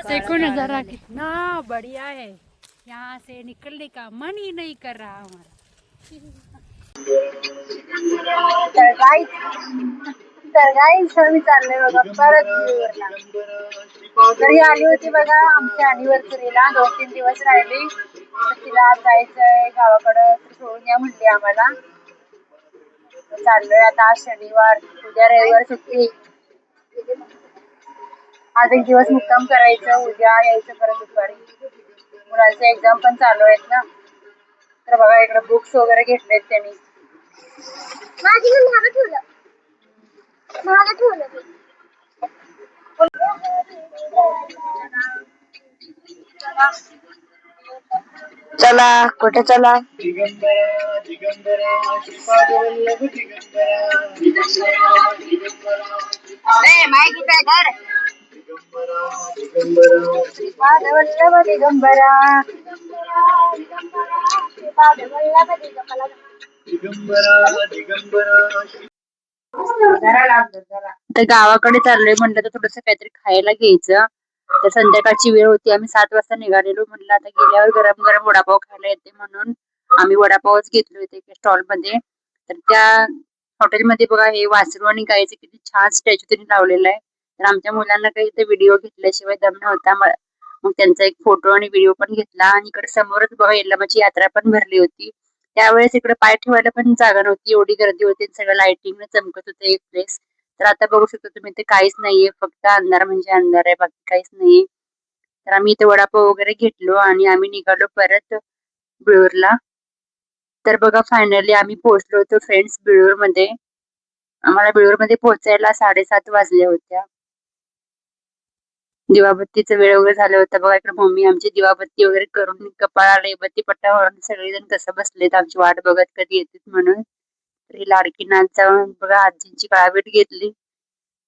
देखो नजारा कितना बढ़िया है। यहाँ से निकलने का मन ही नहीं कर रहा हमारा। मी चालले बघा परत व्ह्यूवरला. तर ही आली होती बघा आमच्या अॅनिव्हर्सरीला 2-3 दिवस राहिली. तर तिला जायचंय गावाकडं सोडून या म्हणली आम्हाला. चाललोय आता. आज शनिवार, उद्या रविवार सुट्टी. आज एक दिवस मुक्काम करायचं, उद्या यायचं परत दुपारी. मुलांचे एक्झाम पण चालू आहेत ना. तर बघा इकडे बुक्स वगैरे घेतलेत त्यांनी. चला कुठे चला. माहिती आहे घर वल्लभ दिगंबरा. तर गावाकडे चाललोय म्हणलं तर थोडस काहीतरी खायला घ्यायचं. तर संध्याकाळची वेळ होती. आम्ही 7 वाजता निघालेलो. म्हणलं आता गेल्यावर गरम गरम वडापाव खायला येते म्हणून आम्ही वडापावच घेतलो होते स्टॉल मध्ये. तर त्या हॉटेलमध्ये बघा हे वासरू आणि गायचं किती छान स्टॅच्यू त्यांनी लावलेला आहे. तर आमच्या मुलांना काही ते व्हिडिओ घेतल्याशिवाय दम नव्हता. मग त्यांचा एक फोटो आणि व्हिडिओ पण घेतला. आणि इकडे समोरच बघा यल्लमाची यात्रा पण भरली होती. त्यावेळेस इकडे पाय ठेवायला पण जागा नव्हती, एवढी गर्दी होती. सगळं लाइटिंग चमकत होतं एक प्लेस. तर आता बघू शकता तुम्ही ते काहीच नाहीये, फक्त अंधार म्हणजे अंधार आहे, बाकी काहीच नाहीये. तर आम्ही इथे वडापाव वगैरे घेतलो आणि आम्ही निघालो परत बिळूरला. तर बघा फायनली आम्ही पोहोचलो होतो फ्रेंड्स बिळूर मध्ये. आम्हाला बिळूर मध्ये पोहोचायला 7:30 वाजले होत्या. दिवाबत्तीचं वेळ वगैरे झालं होतं बघा. इकडे मम्मी आमची दिवाबत्ती वगैरे करून कपाळाला बत्ती पट्टा मारून सगळेजण कसं बसलेत आमची वाट बघत कधी येतात म्हणून. तर ही लाडकी नाच जाऊन बघा आजींची काळाभेट घेतली.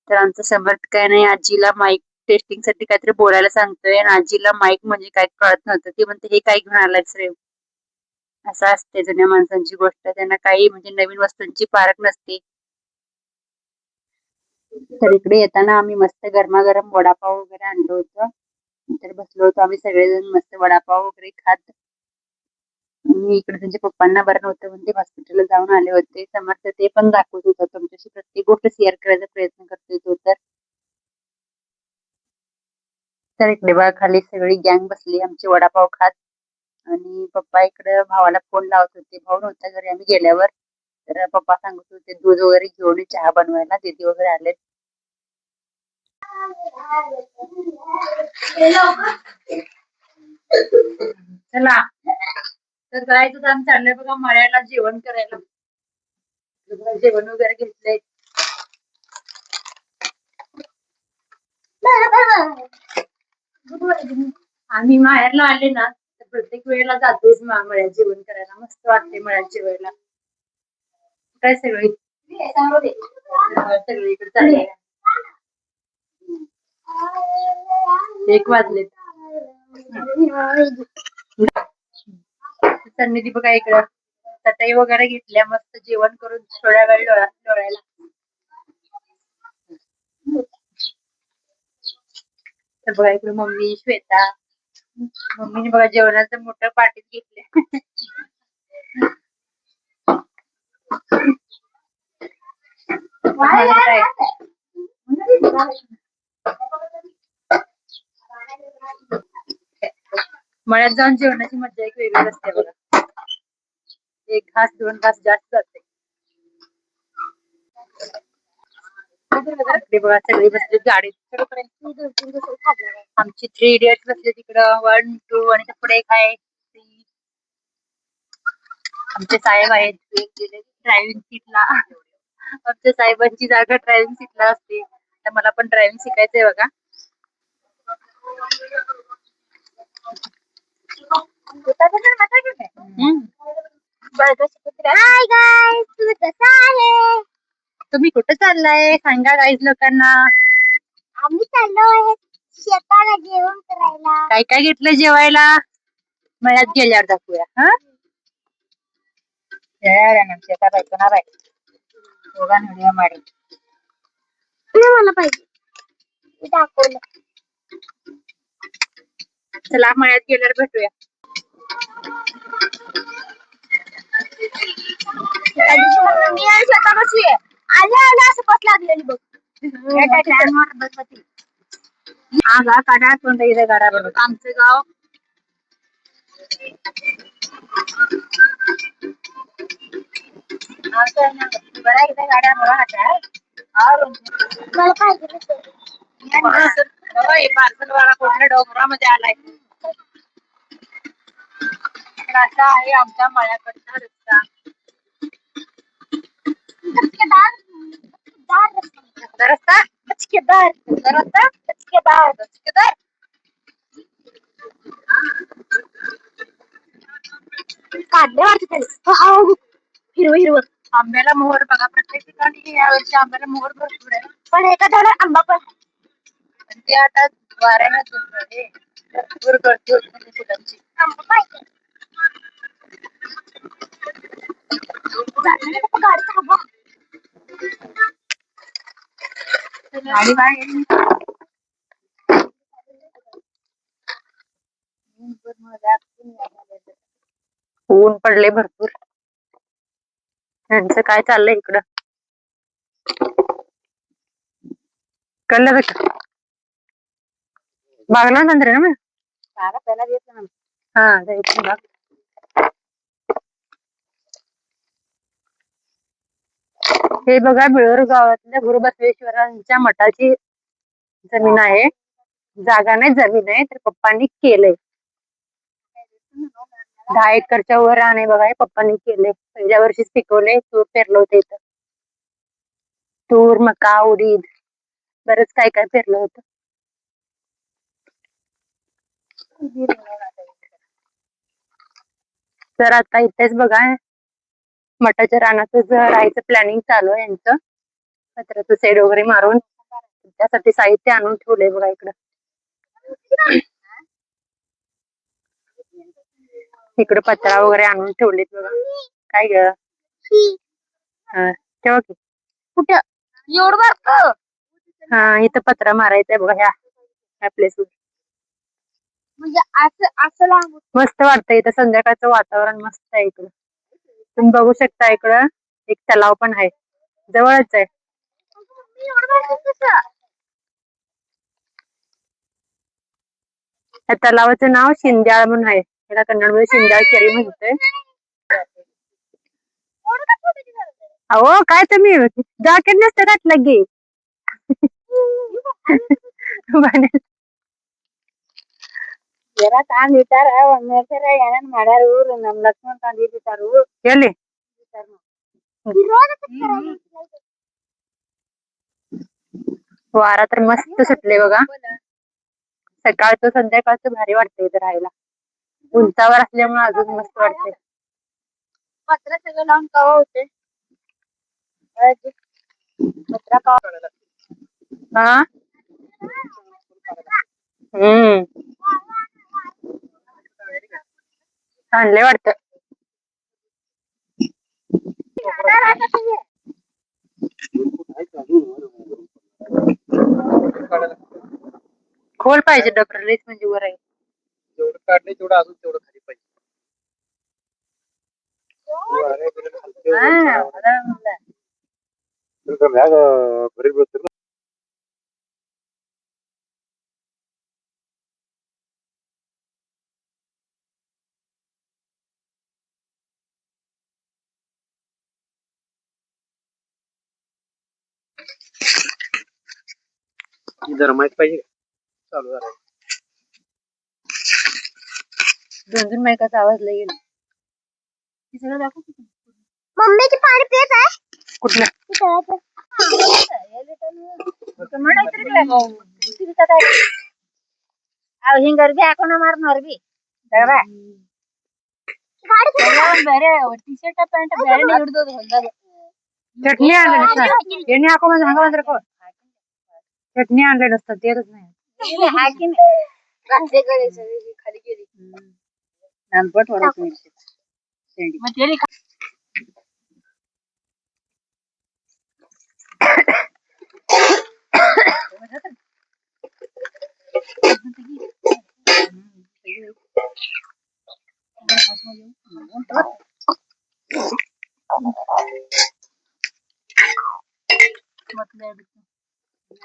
तर आमचं समर्थ काय नाही, आजीला माईक टेस्टिंग साठी काहीतरी बोलायला सांगतोय आणि आजीला माईक म्हणजे काय कळत नव्हतं. ती म्हणते हे काय घेऊन आलायस रे. असं असते जुन्या माणसांची गोष्ट, त्यांना काही म्हणजे नवीन वस्तूंची पारख नसते. तर इकडे येताना आम्ही मस्त गरमागरम वडापाव वगैरे आणलं होतं. तर बसलो होतो आम्ही सगळेजण मस्त वडापाव वगैरे खात. मी इकडे त्यांच्या पप्पांना बरं नव्हतं म्हणजे हॉस्पिटलला जाऊन आले होते. समर्थ ते पण दाखवत होता. तुमच्याशी प्रत्येक गोष्ट शेअर करायचा प्रयत्न करतोय तो. तर इकडे बघा खाली सगळी गँग बसली आमची वडापाव खात. आणि पप्पा इकडे भावाला फोन लावत होते. भाऊ नव्हता घरी आम्ही गेल्यावर. तर पप्पा सांगत होते दूध वगैरे घेऊन ये चहा बनवायला, दीदी वगैरे आले. चला तर जायचं आम्ही चाललंय बघा मळ्याला जेवण करायला. जेवण वगैरे घेतलंय. आम्ही माहेरला आले ना तर प्रत्येक वेळेला जातोयच मळ्यात जेवण करायला. मस्त वाटते मळ्यात जेवायला. काय सगळी सगळीकडे चाललंय. 1 वाजले. सन्निधी बघा इकडं चटई वगैरे घेतल्या. मस्त जेवण करून थोड्या वेळ डोळ्याला. तर बघा इकडे मम्मी श्वेता. मम्मीने बघा जेवणाचं मोठं पाटीत घेतले. मळ्यात जाऊन जेवणाची मजा एक वेगळी असते बघा. 1 घास 2 घास जास्त जाते. बघा सगळी बसली गाडीत. आमची 3 इडियट्स बसले तिकडं 1, 2 आणि पुढे एक आहे 3. आमचे साहेब आहेत ड्रायव्हिंग सीटला. आमच्या साहेबांची जागा ड्रायव्हिंग सीटला असते. तर मला पण ड्रायव्हिंग शिकायचंय बघा. हाय गाईज, तुम्ही कसं आहे? तुम्ही कुठे चाललाय सांगा गाईज लोकांना. आम्ही चाललो आहे शेताला जेवण करायला. काय काय घेतलं जेवायला मळ्यात गेल्यावर दाखवूया. हा शेतात ऐकणार आहे. दोघांना व्हिडिओ मारी. मला पाहिजे दाखवलं. चला मळ्यात गेल्यावर भेटूया. मी आणि स्वतः बसलीये. आल्या असं बस लागलेली बघ. आगा काढा कोणता इथे गाडा बरोबर आमचं गाव. बरा इथे गाड्या बघा. मला पार्सल वाला कुठल्या डोंगरामध्ये आलाय. तर असा आहे आमच्या मळ्याकडचा रस्ता. रस्ता हिरवं हिरवं आंब्याला मोहर बघा. प्रत्येक ठिकाणी या वर्षी आंब्याला मोहर भरपूर आहे. पण एका झाडाला आंबा पण ते आता वाऱ्यानं भरपूर गर्दी होती फुलांची. गाडी बाहेर ऊन पडले भरपूर. यांचं काय चाललंय इकडं. कळलं बेटा बागला नंतर ना मग पहिला देत ना. हा जायचं बाग. हे बघा बिळूर गावातल्या गुरुबसवेश्वरांच्या मठाची जमीन आहे. जागा नाही जमीन आहे तर पप्पांनी केलंय. 10 एकरच्या वर आहे बघा. हे पप्पांनी केलंय. पहिल्या वर्षीच पिकवले. तूर पेरलं होतं इथं. तूर मका उडीद बरंच काय काय पेरलं होतं. तर आता इथेच बघा मठाच्या रानाचं राहायचं प्लॅनिंग चालू आहे यांचं. पत्र्याचं शेड वगैरे मारून त्यासाठी साहित्य आणून ठेवलंय बघा इकडं. इकडे पत्रा वगैरे आणून ठेवलेत बघा. काय ग ठेवा की कुठं एवढं बारकं. हा इथं पत्रा मारायचंय बघा ह्या प्लेसवर. म्हणजे असं मस्त वाटतंय इथं. संध्याकाळचं वातावरण मस्त आहे इकडं. तुम्ही बघू शकता इकडं एक तलाव पण आहे. जवळच आहे. त्या तलावाचं नाव शिंद्याळ म्हणून आहे. त्याला कन्नडमध्ये शिंद्याळ केरी म्हणतोय. अहो काय तुम्ही जॅकेट नसतं घातलं की ಜರ ತಾಂಡ್ ಇಟ್ಟಾರ ಒಂದ್ಸರ ಏನೇನ್ ಮಾಡ್ಯಾರ ಇವ್ರು ನಮ್ ಲಕ್ಷ್ಮಣ್ ತಾಂಡ್ ಇಟ್ಟಾರು ಎಲ್ಲಿ वारा तर मस्त सुटले बघा. सकाळचं संध्याकाळचं भारी वाटतंय इथं राहायला. उंचावर असल्यामुळे अजून मस्त वाटतंय. पत्र सगळं लावून कवा होते पत्रा कवा हा आणले वाटतं. खोल पाहिजे डॉक्टर रेस म्हणजे वर आहे. जेवढं काढले तेवढं अजून तेवढं खाली पाहिजे. जरा माहित पाहिजे चालू झालं. 2 मायकाचा आवाज लई गेला. मम्मीची पाणी पेत आहे कुठलं ಹಿಂಗರ್ಬಿ ಹಾಕೊಂಡ ಮಾರ್ನರ್ಬಿ ಬೇರೆ ಟಿ ಶರ್ಟ್ ಪ್ಯಾಂಟ್ ಬೇರೆ ಹಿಡ್ದೋದು ಹೊಲ್ದಾಗ चटणी आणले यांनी हाको म्हणजे हंगा म्हणजे चटणी आणले नसतं तेच नाही हाकी खाली गेली नानपट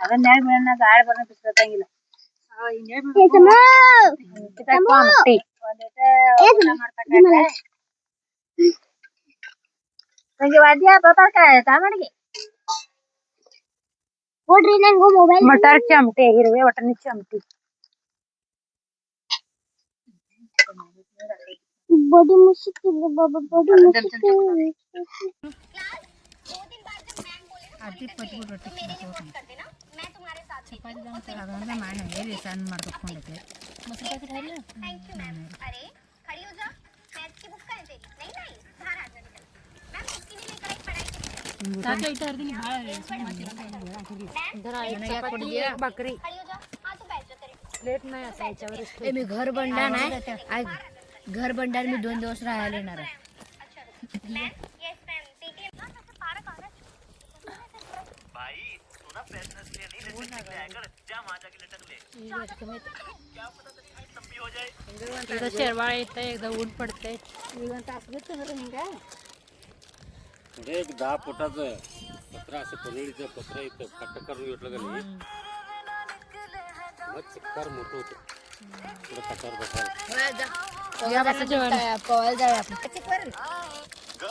अगं न्याय मिळणार झाड बनवून दुसरं टांगीला मटारची आमटी हिरव्या वाटाण्याची आमटी बॉडी मुश्किल बाबा बॉडी आधी पटबूट रोटी चपाती जाऊन तर मान आहे बेसन ಮಾಡ್ಕೊಂಡು ಮೊಸರು ಪ್ಯಾಕೆಟ್ ಹಾಲು अरे खड़ी हो जा मैथ की बुक करें तेरी नहीं नहीं बाहर आ जा निकल मैम उसकी नहीं लेकर आई पढ़ाई ತಾಕೆ ಇಟ್ಟು ಹರ್ದಿನಿ ಭಾಳ ನನಗೆ ಕೊಡಿದ್ಯಾ बकरी खड़ी हो जा हां तू बैठ जा तेरे प्लेट नाही आता याच्यावर ए मी घर बंडा नाही आज घर बंडार मी 2 दिवस राहायला येणार आहे मैम यस मैम पीटीएम हां सबसे पारा कहां है भाई तू ना पेशेंस लिए नहीं लेते निकले आकर जा वहां जाके लटक ले क्या पता तेरी हाइट लंबी हो जाए एकदा शेरवाळ येते एकदा ऊन पडते तास घेतो काय एक 10 फुटाचं पत्र असं पनळीचं पत्र इथं कट्ट करून घेतलं का नाही मग चिक्कार मोठं होतं पुढं कटावर बसायला या बसा जेवायला पवायला जाऊया आपण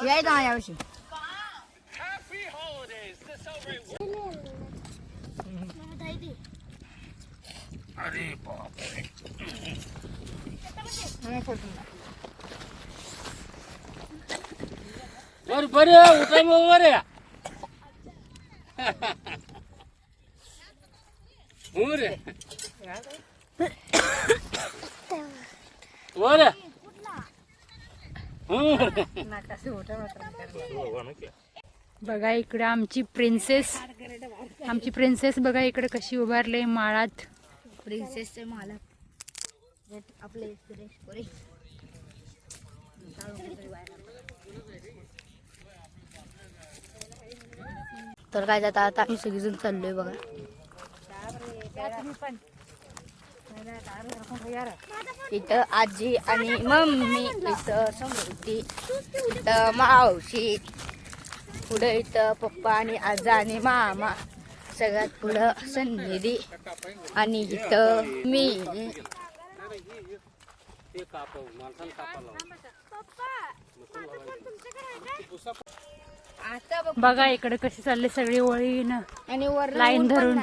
याय ना यावर्षी अरे बापरे बर बर उठा मग वर या हो रे वर बघा इकडे आमची प्रिन्सेस बघा इकडे कशी उभारले माळात प्रिन्सेसचे मालक आपले सुरेश कोरे तर काय जाता आता आम्ही सगळीजण चाललोय बघा इथं आजी आणि मम्मी इथं समृद्धी इथं मावशी पुढे इथं पप्पा आणि आजा आणि मामा सगळ्यात पुढं सन्निधी आणि इथं मी ते काप माणसाला कापायला आता बघ बघा इकडे कशी चालले सगळी वळीनं आणि वर लाईन धरून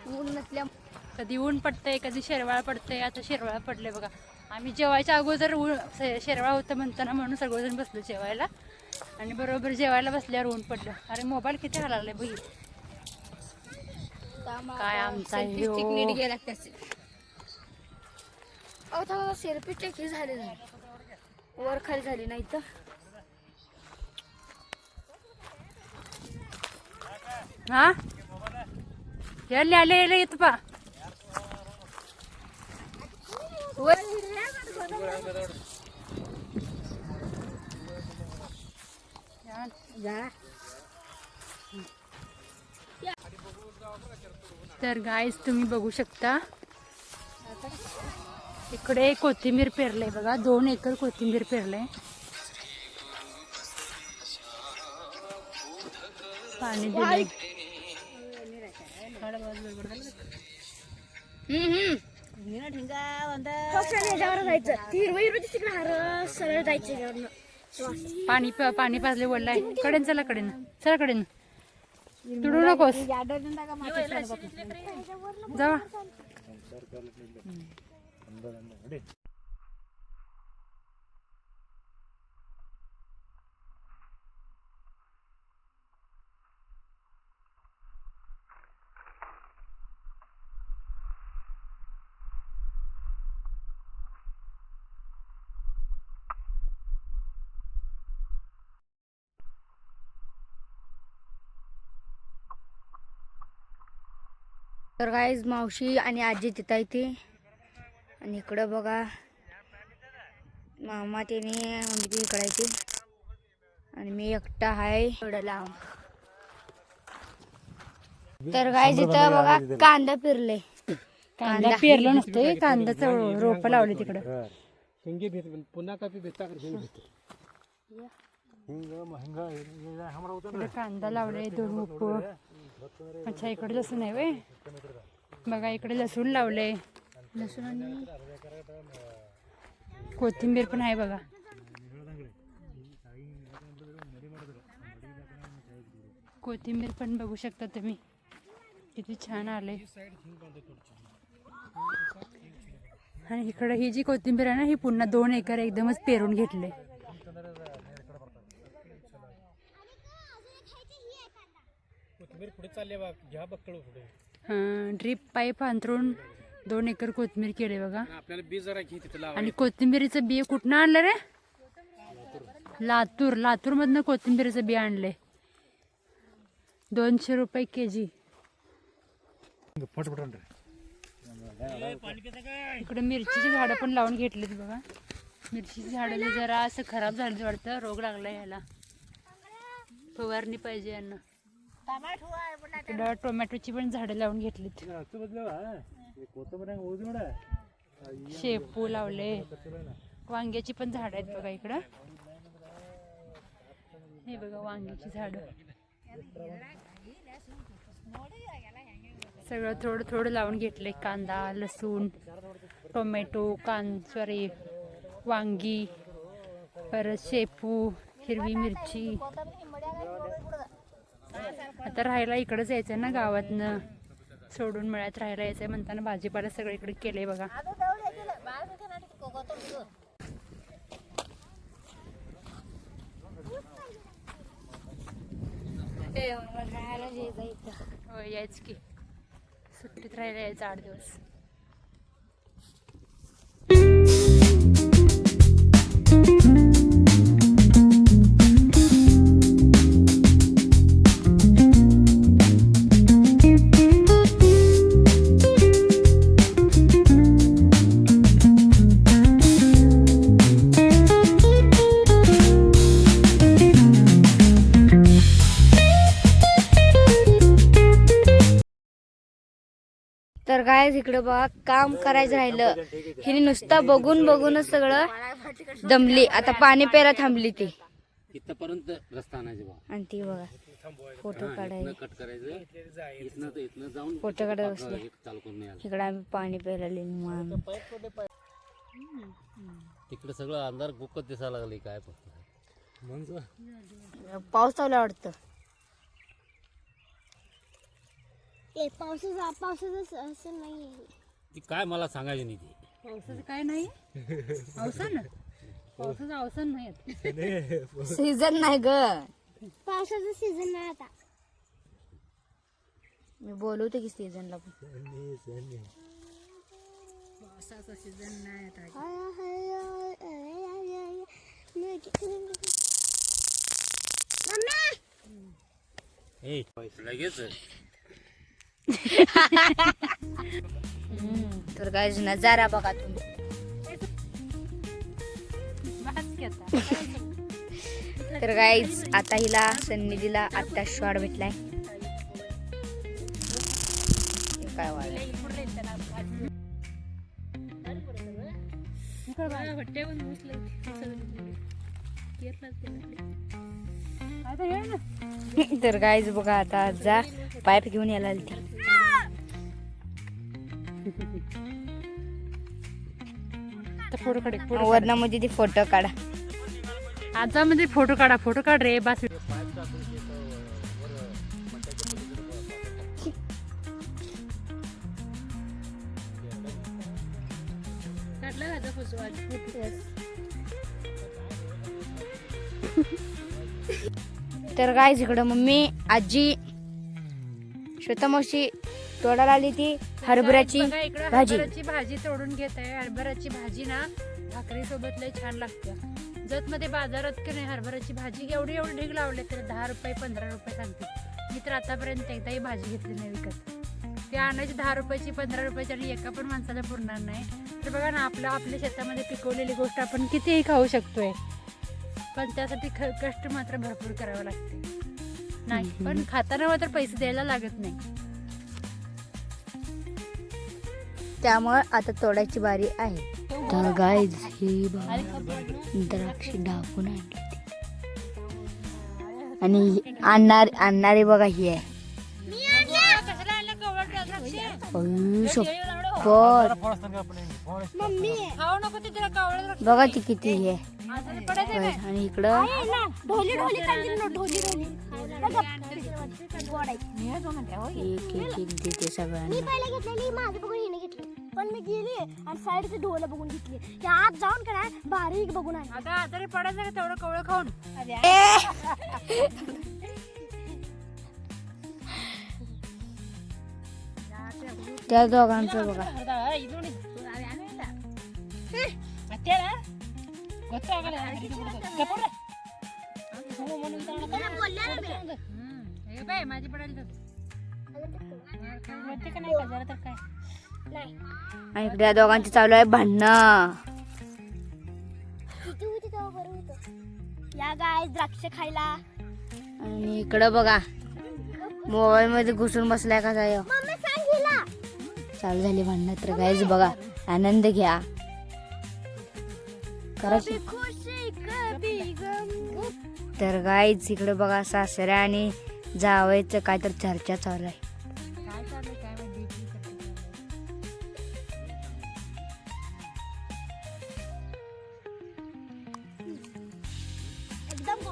ऊन नसल्या कधी ऊन पडतंय कधी शेरवाळ पडतंय आता शेरवाळ पडले बघा आम्ही जेवायच्या अगोदर शेरवाळ होतं म्हणताना म्हणून सगळेजण बसलो जेवायला आणि बरोबर जेवायला बसल्यावर ऊन पडलं अरे मोबाईल किती हलावलाय बघ काय आमचा ह्यो. नीट गेला त्याचे अहो सेल्फी टेक ही झाली वर खाली झाली नाही तर हा याले आले याले येत पा तर गाईज तुम्ही बघू शकता इकडे कोथिंबीर पेरले बघा 2 एकर कोथिंबीर पेरले पाणी दिले पाणी पाजले वडलाय कडेन चला कडेन तुडू नकोस जावा तर गाईज मावशी आणि आजी तिथं इथे आणि इकडं बघा मामा त्याने म्हणजे इकडे येते आणि मी एकटा आहे एवढं लांब तर गाईज इथं बघा कांदा पेरले कांदा पेरलो नसतोय कांद्याचं रोप लावले तिकडं पुन्हा कापी भेटता इकडे कांदा लावलाय 2 उप. अच्छा इकडे लसूण आहे व्हय. बघा इकडे लसूण लावले. लसूण आणि कोथिंबीर पण आहे बघा. कोथिंबीर पण बघू शकता तुम्ही किती छान आले. आणि इकडे ही जी कोथिंबीर आहे ना ही पुन्हा 2 एकर एकदमच पेरून घेतले. ड्रीप पाईप अंतरून 2 एकर कोथिंबीर केले बघा. आणि कोथिंबीरीचं बी कुठनं आणलं रे? लातूर मधनं कोथिंबीरीचं बी आणले. 200 रुपये kg. इकडे मिरचीची झाडं पण लावून घेतलीत बघा. मिरचीची झाडं जरा असं खराब झालं वाटतं. रोग लागला याला. फवारणी पाहिजे यांना. इकडं टोमॅटोची पण झाडं लावून घेतलीत. शेपू लावले. वांग्याची पण झाड आहेत बघा इकडं. हे बघा वांग्याची झाड. सगळं थोडं लावून घेतले. कांदा, लसूण, टोमॅटो, वांगी, परत शेपू, हिरवी मिरची. आता राहायला इकडेच यायचं ना गावातनं सोडून मळ्यात राहायला यायचंय म्हणताना भाजीपाला सगळं इकडे केलंय बघा. यायच की सुट्टीत राहायला यायचं 8 दिवस. तर काय इकडे बघा काम करायचं राहिलं. हिने नुसतं बघूनच सगळं दमली. आता पाणी प्यायला थांबली ती. इथपर्यंत रस्ता आणायचा बा. आणि ती बघा फोटो काढायला कट करायचं. इथनं जाऊन फोटो काढत बसले. चालू करून यायला. इकडे आम्ही पाणी प्यायला लिहिलं. तिकडे सगळं अंधार गुक्कत दिसायला लागले. काय पाऊस चालू वाटतं. पावसाचं असं नाही. ती काय मला सांगायची नाही ती. पावसाचं काय नाही. अवसान पावसाचं अवसान नाही. सीझन नाही ग. पावसाचं सीझन नाही आता. मी बोलवते की सीझनला पण. पावसाचा सीझन नाही आता. लगेच तर काय नजारा बघा तुम्ही. तर गाईज आता हिला सन्निधीला आत्ता शॉट भेटलाय. काय तर गाईज बघा आता जा पाईप घेऊन यायला ती. वरणामध्ये ती फोटो काढा. आता मध्ये फोटो काढ रे बस. तर गाईज इकडं मम्मी आजी श्वेता मावशी तोडायला आली ती हरभऱ्याची भाजी तोडून घेत आहे. हरभऱ्याची भाजी ना भाकरी सोबत लय छान लागते. जत मध्ये बाजारात की नाही हरभऱ्याची भाजी एवढी ढीग लावले तर 10 रुपये 15 रुपये सांगते. मी तर आतापर्यंत एकदाही भाजी घेतली नाही विकत. ते आणायची 10 रुपयाची 15 रुपयाची आणि एका पण माणसाला पुरणार नाही. तर बघा ना आपल्या शेतामध्ये पिकवलेली गोष्ट आपण कितीही खाऊ शकतोय. पण त्यासाठी कष्ट मात्र भरपूर करावं लागते. नाही पण खाताना मात्र पैसे द्यायला लागत नाही. त्यामुळे आता तोडायची बारी आहे. तर गाईज ही द्राक्ष ढाकून आणली. आणि आणणारी बघा ही आहे. अय्यो, शपथ. बघा ती किती हे आहे. आणि इकडं एक देते सगळ्यांना. घेतलेली माझं बघून हिने घेतली पण मी गेली आणि साईडचे ढोल बघून घेतली त्या आत जाऊन काय बारीक बघून आली. आता आजारी पडायचं का तेवढं कवळं खाऊन. त्या दोघांचं बघा. माझी पडायला का नाही का जरा तर काय. आणि इकडे या दोघांची चालू आहे भांडणं. या गाय द्राक्ष खायला. आणि इकडं बघा मोबाईल मध्ये घुसून बसलाय का जाय. मम्मी सांग हिला. चालू झाली भांडणं. तर गाईज बघा आनंद घ्या. करायची. तर गाईज इकडे बघा सासऱ्या आणि जावयाचं काय तर चर्चा चालू आहे.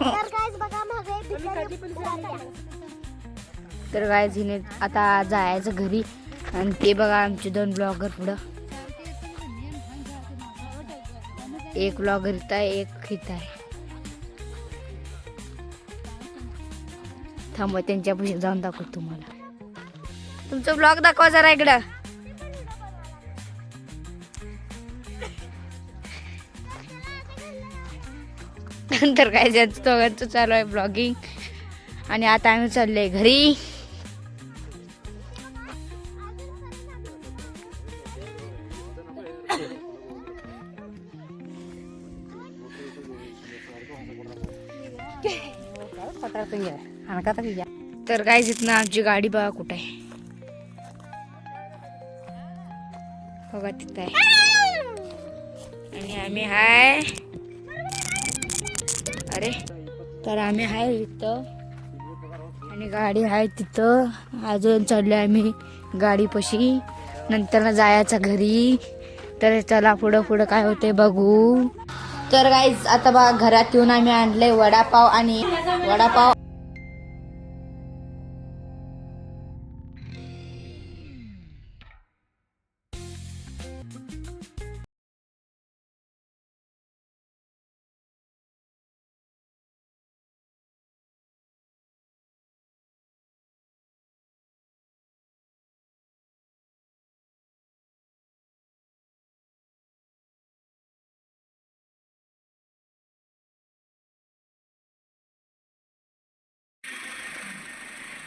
तर गायस बघा मागे तर गाईज हिने आता जायचं घरी. आणि ते बघा आमचे 2 ब्लॉगर पुढं. एक ब्लॉगर इथं आहे, एक इथं आहे. थांबा त्यांच्या पुढे जाऊन दाखवतो तुम्हाला. तुमचं ब्लॉग दाखवा जरा इकडं. नंतर काय ज्यांचं दोघांचं चालू आहे ब्लॉगिंग. आणि आता आम्ही चाललोय घरी. तर काय इथनं आमची गाडी बघा कुठे आहे. बघा तिथं आहे. आणि आम्ही हाय. अरे तर आम्ही हाय इथं आणि गाडी आहे तिथं. अजून चाललोय आम्ही गाडीपाशी. नंतर जायचं घरी. तर चला पुढं काय होते बघू. तर गाईज आता बघा घरात येऊन आम्ही आणले वडापाव. आणि वडापाव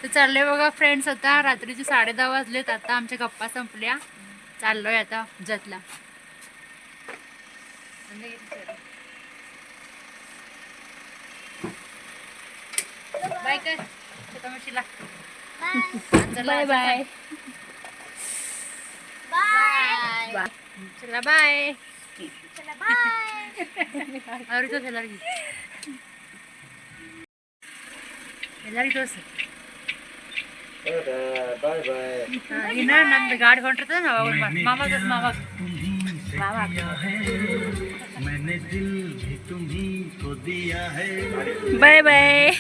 तर चाललोय बघा फ्रेंड्स. आता रात्रीचे 10:30 वाजलेत. आता आमच्या गप्पा संपल्या. चाललोय आता जतला. बाय कर मशीला. Bye bye bye. चला बाय. चला बाय. अरे तो ಎಲ್ಲರಿಗೂ ಬಾಯ್ ಬಾಯ್. ಇನ್ನ ನಮ್ದು ಗಾಡಿ ಹೊಂಟಿರ್ತದೆ ನಾವು ಮಾವಾಗ ಬಾಯ್ ಬಾಯ್.